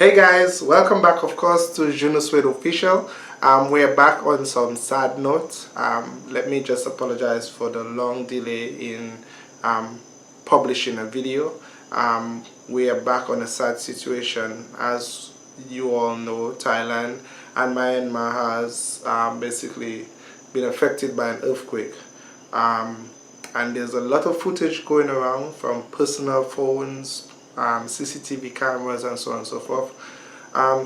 Hey guys, welcome back of course to Junosuede official. We're back on some sad note. Let me just apologize for the long delay in publishing a video. We are back on a sad situation. As you all know, Thailand and Myanmar has basically been affected by an earthquake. And there's a lot of footage going around from personal phones, CCTV cameras and so on and so forth.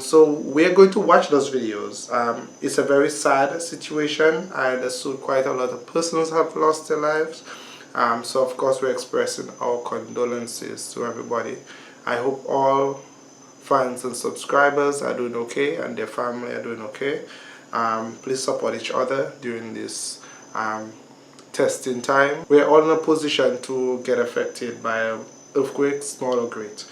So we're going to watch those videos. It's a very sad situation. I understood quite a lot of persons have lost their lives. So of course we're expressing our condolences to everybody. I hope all fans and subscribers are doing okay and their family are doing okay. Please support each other during this testing time. We're all in a position to get affected by an earthquake, small or great.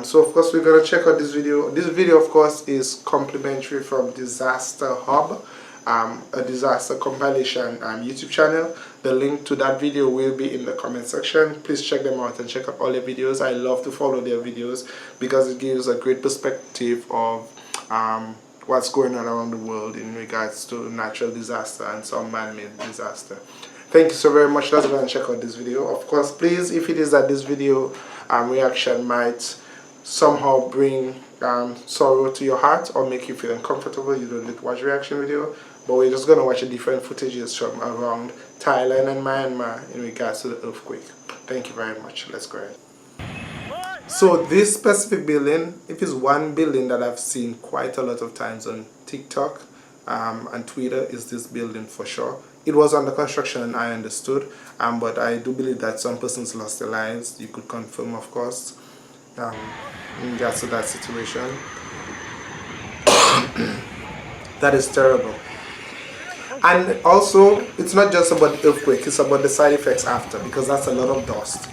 So of course we're going to check out this video. This video of course is complimentary from Disaster Hub, a disaster compilation YouTube channel. The link to that video will be in the comment section. Please check them out and check out all their videos. I love to follow their videos because it gives a great perspective of what's going on around the world in regards to natural disaster and some man-made disaster. Thank you so very much. Let's go and check out this video. Of course, please, if it is that this video reaction might somehow bring sorrow to your heart or make you feel uncomfortable, you don't need to watch reaction video. But we're just going to watch the different footages from around Thailand and Myanmar in regards to the earthquake. Thank you very much. Let's go ahead. So this specific building, it is one building that I've seen quite a lot of times on TikTok and Twitter, is this building for sure. It was under construction, I understood, but I do believe that some persons lost their lives. You could confirm, of course, in regards to that situation. That is terrible. And also, it's not just about the earthquake, it's about the side effects after, because that's a lot of dust.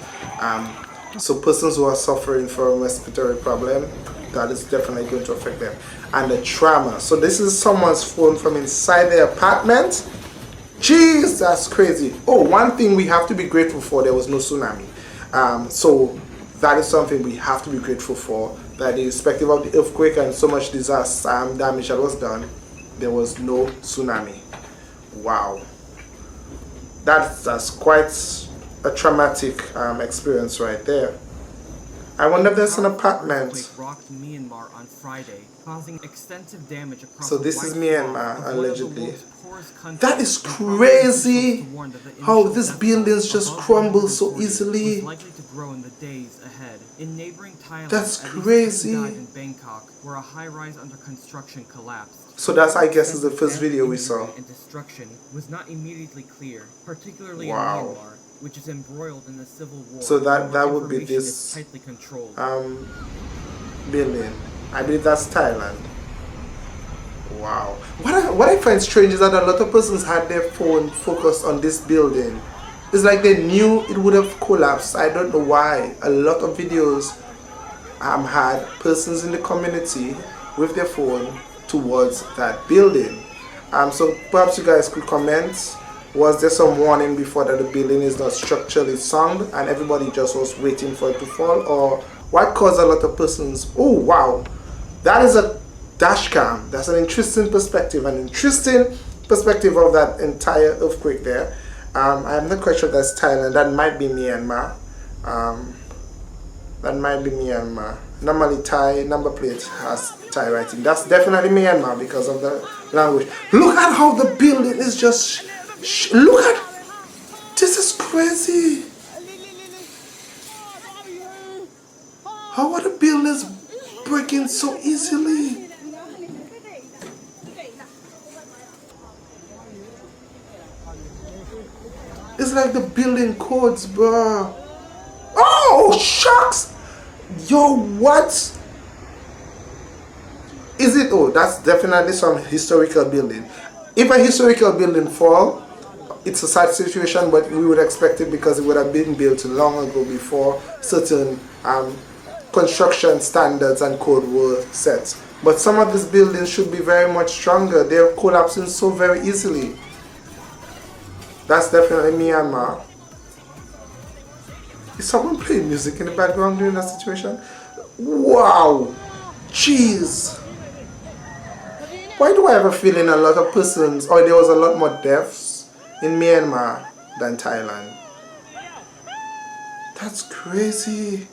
So persons who are suffering from a respiratory problem, that is definitely going to affect them. And the trauma. So this is someone's phone from inside their apartment. Jeez, that's crazy. Oh, one thing we have to be grateful for, there was no tsunami. So that is something we have to be grateful for, that irrespective of the earthquake and so much disaster damage that was done, there was no tsunami. Wow. That's quite a traumatic experience right there. I wonder if there's an apartment. Rocked Myanmar on Friday, causing extensive damage across. So this is Myanmar, allegedly. That is crazy how these buildings just crumble so easily. Likely to grow in the days ahead. In neighboring Thailand, that's crazy. In Bangkok, where a high-rise under construction collapsed. So that's, I guess, is the first video we saw. And destruction was not immediately clear, particularly wow. in Myanmar, which is embroiled in the civil war. So that would be this tightly controlled. building. I believe that's Thailand. Wow. What I find strange is that a lot of persons had their phone focused on this building. It's like they knew it would have collapsed. I don't know why. A lot of videos had persons in the community with their phone towards that building. So perhaps you guys could comment. Was there some warning before that the building is not structurally sound and everybody just was waiting for it to fall? Or what caused a lot of persons? Oh wow, that is a dash cam. That's an interesting perspective, of that entire earthquake there. I'm not quite sure that's Thailand. That might be Myanmar. Normally Thai number plate has Thai writing. That's definitely Myanmar because of the language. Look at how the building is just... Look at... This is crazy. How are the buildings breaking so easily? It's like the building codes, bro. Oh, shucks! Yo, what? Is it? Oh, that's definitely some historical building. If a historical building fall, it's a sad situation, but we would expect it because it would have been built long ago before certain construction standards and code were set. But some of these buildings should be very much stronger. They're collapsing so very easily. That's definitely Myanmar. Is someone playing music in the background during that situation? Wow! Jeez. Why do I have a feeling a lot of persons, or there was a lot more deaths in Myanmar than Thailand? That's crazy.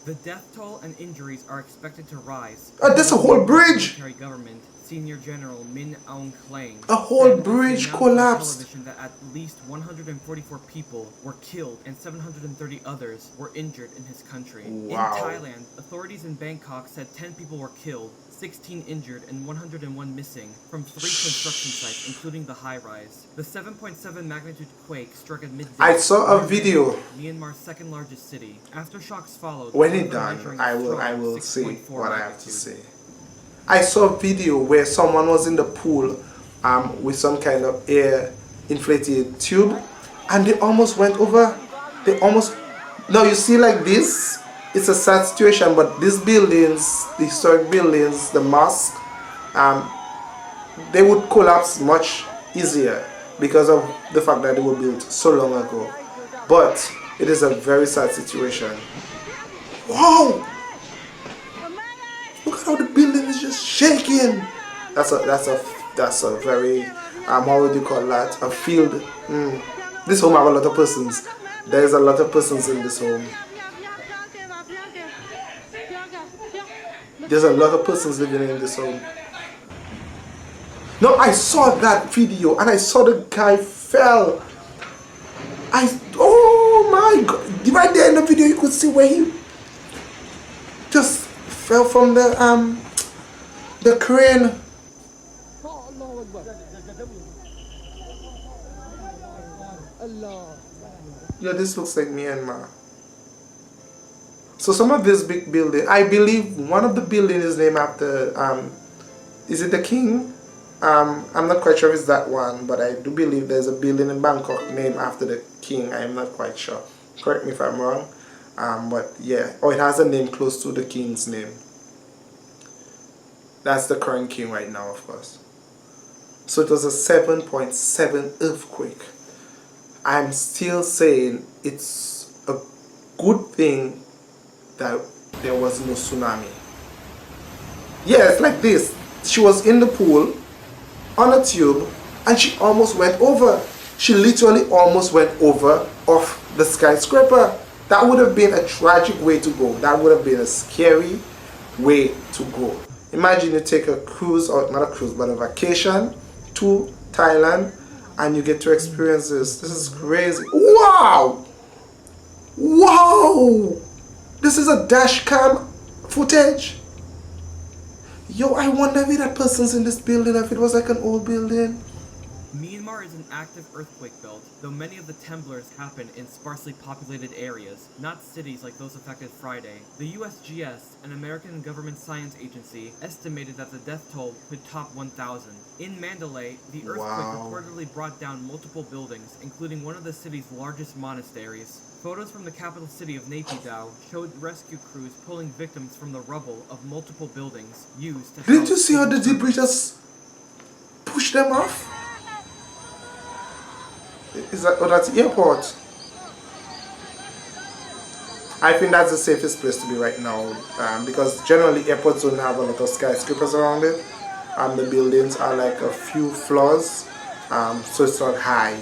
The death toll and injuries are expected to rise. That's a whole bridge. Military government Senior General Min Aung Hlaing. A whole bridge collapsed. Television that at least 144 people were killed and 730 others were injured in his country. Wow. In Thailand, authorities in Bangkok said 10 people were killed, 16 injured, and 101 missing from 3 construction sites, including the high-rise. The 7.7 magnitude quake struck at midday. I saw a video. Myanmar's second largest city. Aftershocks followed. When it's done, I will say what I have to say. I saw a video where someone was in the pool with some kind of air inflated tube, and they almost went over. Now you see, like this, it's a sad situation, but these buildings, the historic buildings, the mosque, they would collapse much easier because of the fact that they were built so long ago. But it is a very sad situation. Wow! Look at how the building is just shaking. That's a very how would you call that? A field. This home have a lot of persons. There is a lot of persons in this home. There's a lot of persons living in this home. No, I saw that video and I saw the guy fell. Oh my God! Right there in the video, you could see where he just fell from the crane. Yeah, this looks like Myanmar. So some of this big building, I believe one of the buildings is named after, is it the king? I'm not quite sure if it's that one, but I do believe there's a building in Bangkok named after the king. I am not quite sure. Correct me if I'm wrong. But yeah, or it has a name close to the king's name. That's the current king right now, of course. So it was a 7.7 earthquake. I'm still saying it's a good thing that there was no tsunami. Yeah, it's like this. She was in the pool on a tube and she almost went over. She literally almost went over off the skyscraper. That would have been a tragic way to go. That would have been a scary way to go. Imagine you take a cruise, or not a cruise, but a vacation to Thailand and you get to experience this. This is crazy. Wow! Wow! This is a dash cam footage. Yo, I wonder if that person's in this building, if it was like an old building. Myanmar is an active earthquake belt, though many of the temblors happen in sparsely populated areas, not cities like those affected Friday. The USGS, an American government science agency, estimated that the death toll could top 1,000. In Mandalay, the earthquake reportedly brought down multiple buildings, including one of the city's largest monasteries. Photos from the capital city of Naypyidaw showed rescue crews pulling victims from the rubble of multiple buildings used to Didn't you see how the debris just pushed them off? Is that, oh, that's the airport. I think that's the safest place to be right now, because generally airports don't have a lot of skyscrapers around it. The buildings are like a few floors, so it's not high.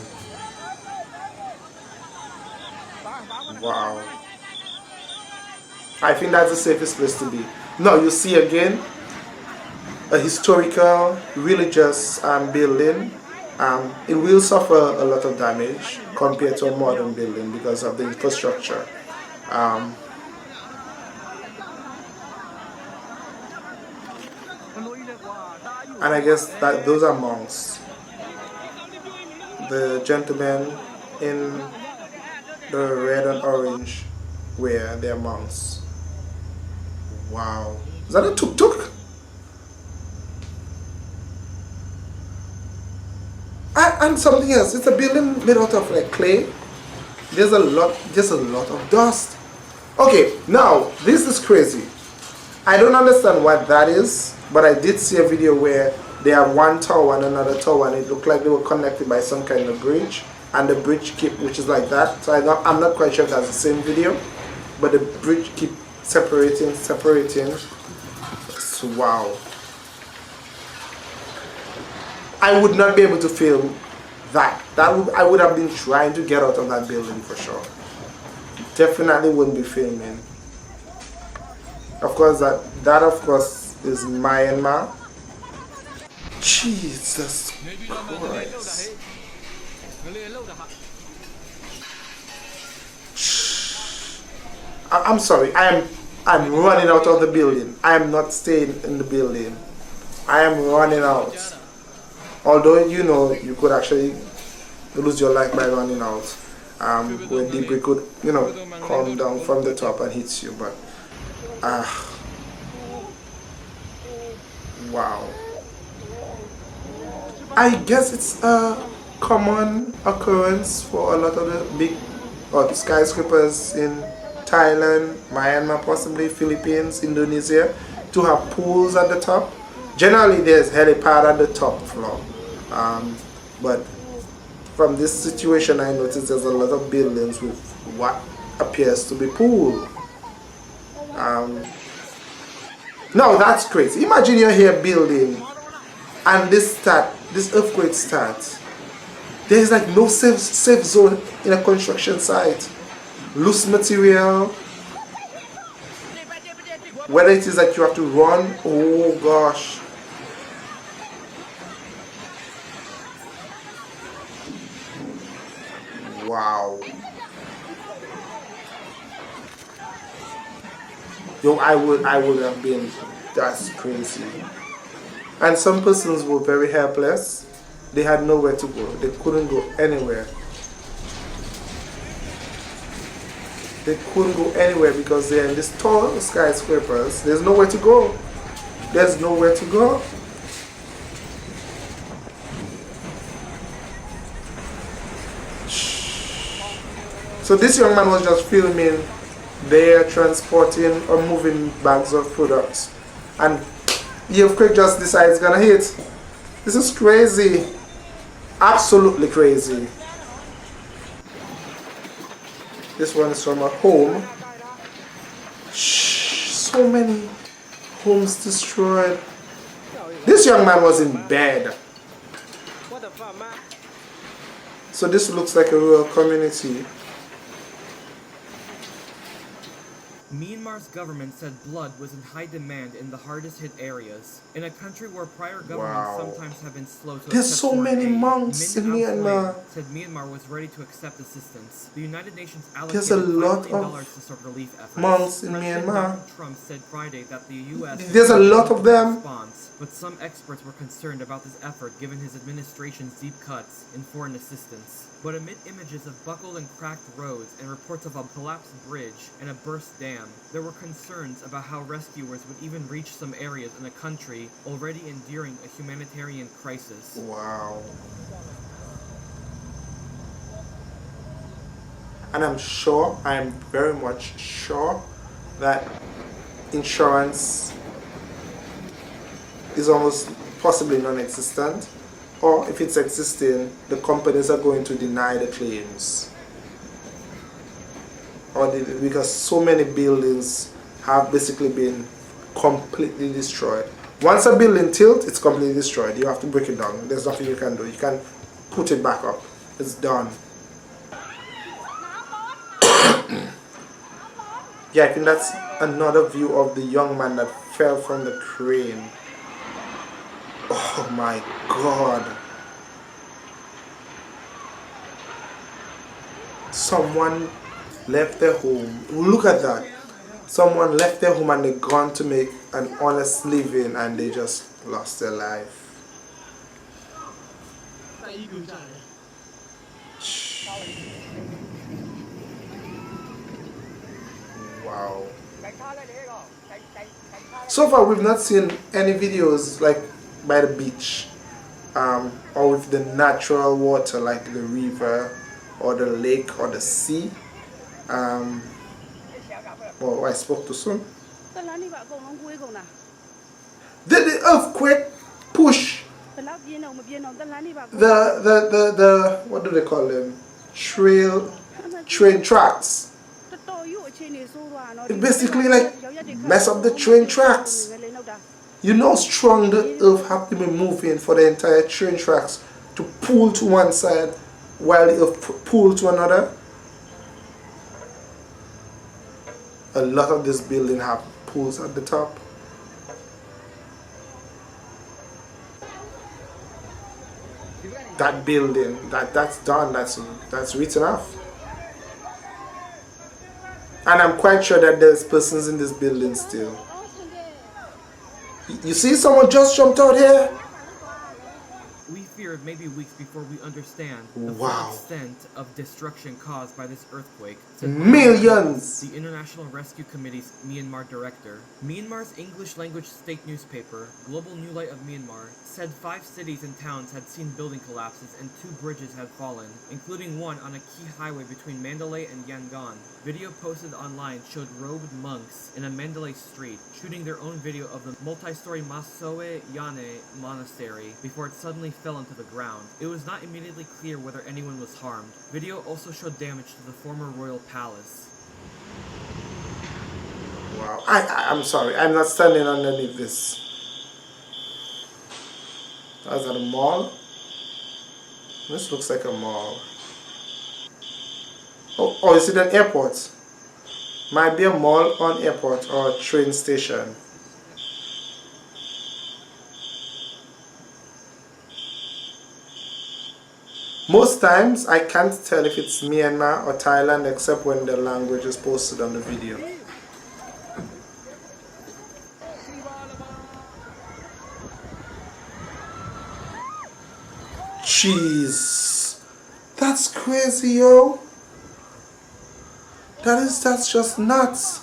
Wow. I think that's the safest place to be. Now you see again a historical religious building. It will suffer a lot of damage compared to a modern building because of the infrastructure. And I guess that those are monks. The gentlemen in the red and orange wear their monks. Wow. Is that a tuk-tuk? And something else, it's a building made out of like clay. There's a lot of dust. Okay, now this is crazy. I don't understand what that is, but I did see a video where they have one tower and another tower, and it looked like they were connected by some kind of bridge, and the bridge which is like that. So I'm not quite sure if that's the same video, but the bridge keep separating. wow. I would not be able to film that. I would have been trying to get out of that building for sure. Definitely wouldn't be filming. Of course, that of course is Myanmar. Jesus Christ. I'm sorry. I'm running out of the building. I am not staying in the building. I am running out. Although you could actually lose your life by running out. Where debris could come down from the top and hit you, but wow. I guess it's a common occurrence for a lot of the big skyscrapers in Thailand, Myanmar, possibly Philippines, Indonesia, to have pools at the top. Generally there's helipad at the top floor, but from this situation I noticed there's a lot of buildings with what appears to be pool. Now that's crazy. Imagine you're here building and this earthquake starts. There's like no safe zone in a construction site. Loose material. Whether it is that you have to run, oh gosh. Wow. Yo, I would have been, that's crazy. And some persons were very helpless. They had nowhere to go. They couldn't go anywhere. They couldn't go anywhere because they're in these tall skyscrapers. There's nowhere to go. There's nowhere to go. So this young man was just filming there, transporting or moving bags of products, and the earthquake just decides gonna hit. This is crazy. Absolutely crazy. This one is from a home. So many homes destroyed. This young man was in bed. So this looks like a rural community. Myanmar's government said blood was in high demand in the hardest hit areas. In a country where prior governments sometimes have been slow to There's accept so many monks in Myanmar. Said Myanmar was ready to accept assistance. The United Nations There's allocated a lot $5 million of to start relief efforts. monks in President Myanmar. Donald Trump said Friday that the U.S. There's a lot of them. Response, but some experts were concerned about this effort given his administration's deep cuts in foreign assistance. But amid images of buckled and cracked roads and reports of a collapsed bridge and a burst dam, there were concerns about how rescuers would even reach some areas in a country already enduring a humanitarian crisis. Wow. And I am very much sure that insurance is almost possibly non-existent. Or if it's existing, the companies are going to deny the claims. Because so many buildings have basically been completely destroyed. Once a building tilts, it's completely destroyed. You have to break it down. There's nothing you can do. You can't put it back up. It's done. Yeah, I think that's another view of the young man that fell from the crane. Oh my God. Someone left their home. Look at that. Someone left their home and they gone to make an honest living and they just lost their life. Wow. So far we've not seen any videos like by the beach or with the natural water like the river or the lake or the sea. Well, I spoke too soon. Did the earthquake push the what do they call them? Train tracks. It basically like mess up the train tracks. You know how strong the earth have to be moving for the entire train tracks to pull to one side while the earth pull to another. A lot of this building have pulls at the top. That building, that's done, that's written off. And I'm quite sure that there's persons in this building still. You see someone just jumped out here? We fear it may be weeks before we understand the full extent of destruction caused by this earthquake. Millions! The International Rescue Committee's Myanmar director. Myanmar's English language state newspaper, Global New Light of Myanmar, said 5 cities and towns had seen building collapses and 2 bridges had fallen, including one on a key highway between Mandalay and Yangon. Video posted online showed robed monks in a Mandalay street shooting their own video of the multi-story Masoe Yane monastery before it suddenly fell into the ground. It was not immediately clear whether anyone was harmed. Video also showed damage to the former royal palace. Wow, I'm sorry, I'm not standing underneath this. That's at a mall. This looks like a mall. Oh, is it an airport? Might be a mall or an airport or a train station. Most times I can't tell if it's Myanmar or Thailand except when the language is posted on the video. Jeez, that's crazy, yo. That's just nuts.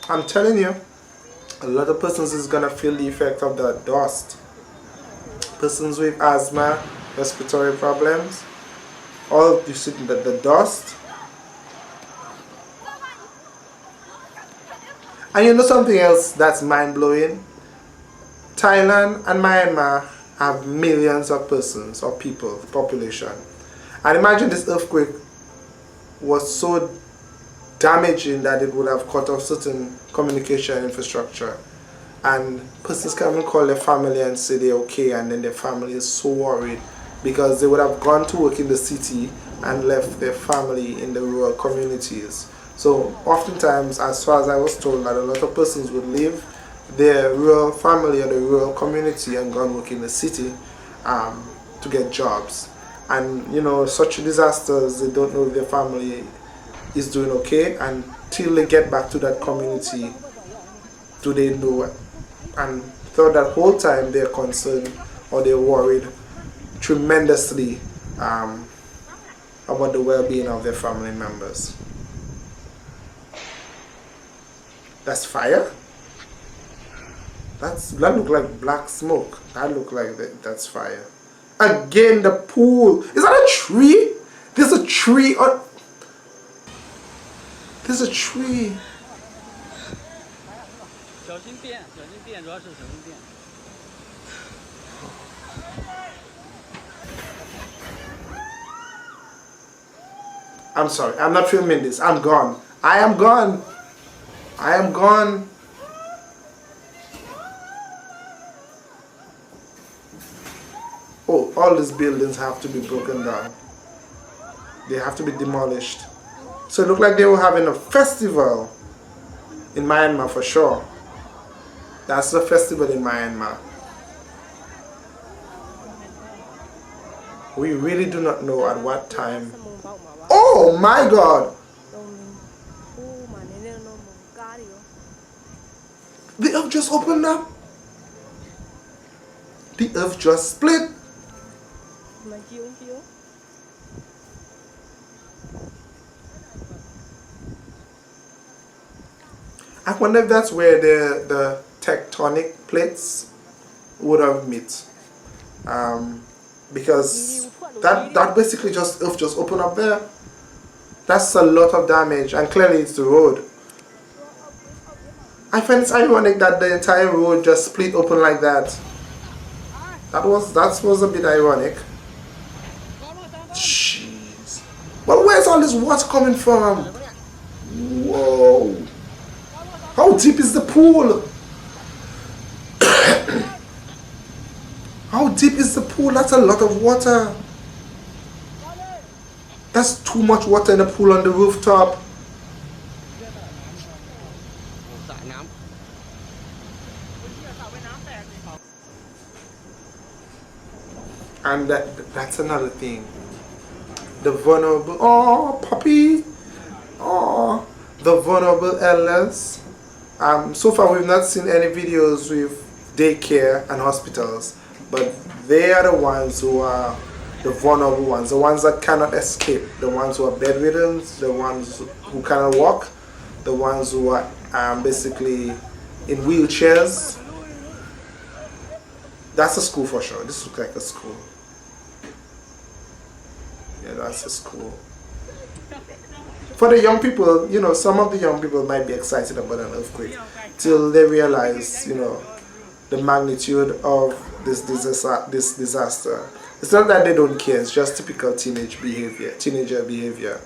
I'm telling you, a lot of persons is gonna feel the effect of that dust. Persons with asthma, respiratory problems, all you see the dust. And you know something else that's mind-blowing? Thailand and Myanmar have millions of persons or people, population. And imagine this earthquake was so damaging that it would have cut off certain communication infrastructure. And persons can even call their family and say they're okay, and then their family is so worried because they would have gone to work in the city and left their family in the rural communities. So oftentimes, as far as I was told, that a lot of persons would leave their rural family or the rural community and go and work in the city to get jobs. And you know, such disasters, they don't know if their family is doing okay until they get back to that community. Do they know? And throughout that whole time, they're concerned or they're worried tremendously about the well-being of their family members. That's fire? That look like black smoke. That look like that's fire. Again, the pool. Is that a tree? There's a tree on. There's a tree. I'm sorry, I'm not filming this. I'm gone. I am gone. I am gone. Oh, all these buildings have to be broken down. They have to be demolished. So it looked like they were having a festival in Myanmar for sure. That's the festival in Myanmar. We really do not know at what time. Oh my God! The earth just opened up. The earth just split. I wonder if that's where the tectonic plates would have met. Because that basically earth just opened up there. That's a lot of damage, and clearly it's the road. I find it's ironic that the entire road just split open like that. That was a bit ironic. Jeez. But where's all this water coming from? Whoa. How deep is the pool? How deep is the pool? That's a lot of water. That's too much water in the pool on the rooftop. And that's another thing. The vulnerable, oh puppy, oh, the vulnerable elders. So far we've not seen any videos with daycare and hospitals, but they are the ones who are the vulnerable ones, the ones that cannot escape, the ones who are bedridden, the ones who cannot walk, the ones who are basically in wheelchairs. That's a school for sure. This looks like a school. Yeah, that's a school. For the young people, you know, some of the young people might be excited about an earthquake till they realize, you know, the magnitude of this disaster. It's not that they don't care, it's just typical teenager behavior.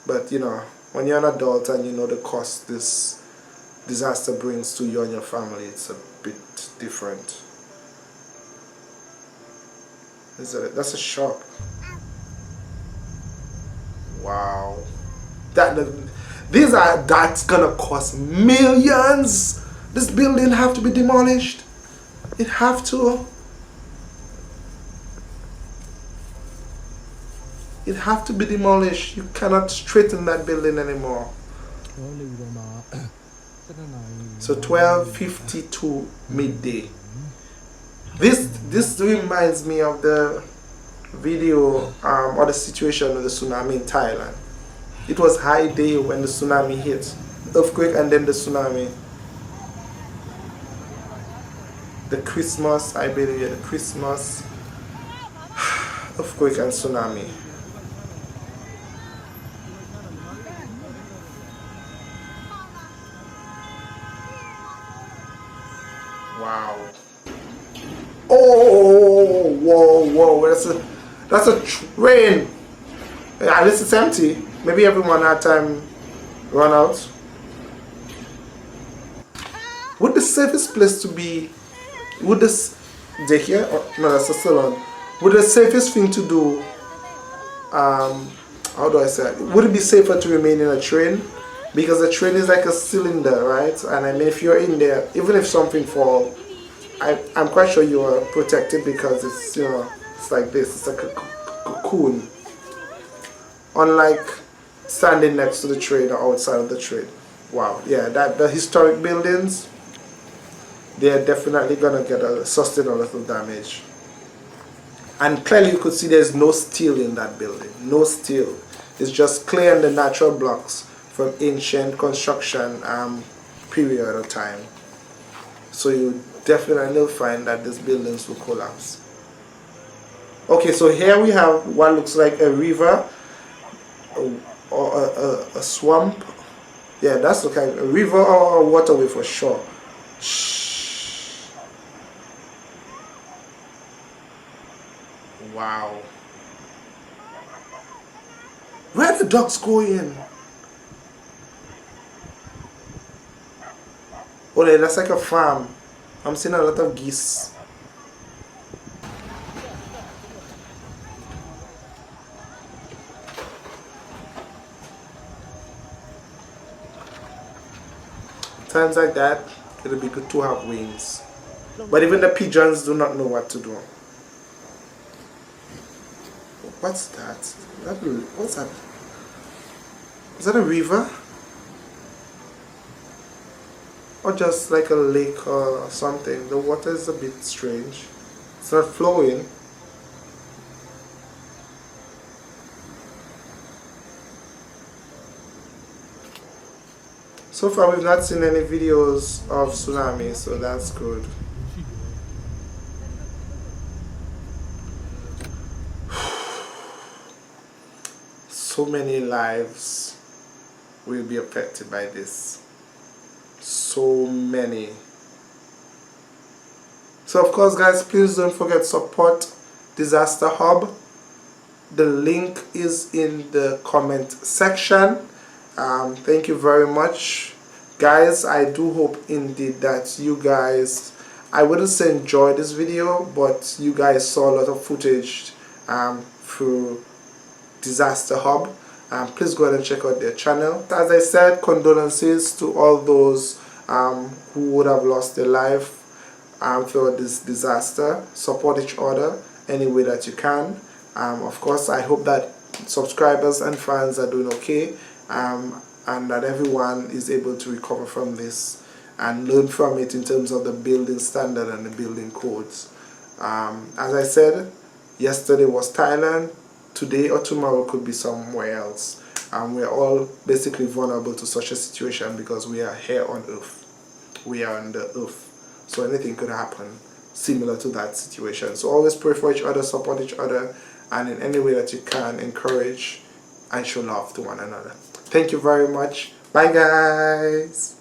But, you know, when you're an adult and you know the cost this disaster brings to you and your family, it's a bit different. That's a shop. Wow. That's gonna cost millions. This building have to be demolished. It have to. It have to be demolished. You cannot straighten that building anymore. So 12:52 midday. This reminds me of the video or the situation of the tsunami in Thailand. It was high day when the tsunami hit, earthquake and then the tsunami. The Christmas, I believe, the Christmas, earthquake and tsunami. Wow. Oh, whoa, that's a train. At least it's empty. Maybe everyone had time run out. Would the safest place to be, would this, they here? Oh, no, that's a salon. Would the safest thing to do, how do I say it? Would it be safer to remain in a train? Because a train is like a cylinder, right? And I mean, if you're in there, even if something falls, I'm quite sure you are protected because it's, you know, it's like this, it's like a cocoon. Unlike standing next to the train or outside of the train. Wow, yeah, the historic buildings, they're definitely gonna sustain a little damage. And clearly you could see there's no steel in that building, no steel. It's just clay and the natural blocks from ancient construction period of time. So you definitely find that these buildings will collapse. Okay, so here we have what looks like a river or a swamp. Yeah, that's okay. A river or a waterway for sure. Shh. Wow. Where the dogs going? Oh, that's like a farm. I'm seeing a lot of geese. Times like that, it'll be good to have wings. But even the pigeons do not know what to do. What's that? What's that? Is that a river? Or just like a lake or something? The water is a bit strange. It's not flowing. So far we've not seen any videos of tsunami, so that's good. So many lives will be affected by this. So many. So of course guys, please don't forget to support Disaster Hub. The link is in the comment section. Thank you very much, guys. I do hope indeed that you guys, I wouldn't say enjoy this video, but you guys saw a lot of footage through Disaster Hub. Please go ahead and check out their channel. As I said, condolences to all those who would have lost their life throughout this disaster. Support each other any way that you can. Of course, I hope that subscribers and fans are doing okay, and that everyone is able to recover from this and learn from it in terms of the building standard and the building codes. As I said, yesterday was Thailand, today or tomorrow could be somewhere else. We're all basically vulnerable to such a situation because we are here on earth. We are on the earth. So anything could happen similar to that situation. So always pray for each other, support each other, and in any way that you can, encourage and show love to one another. Thank you very much. Bye, guys.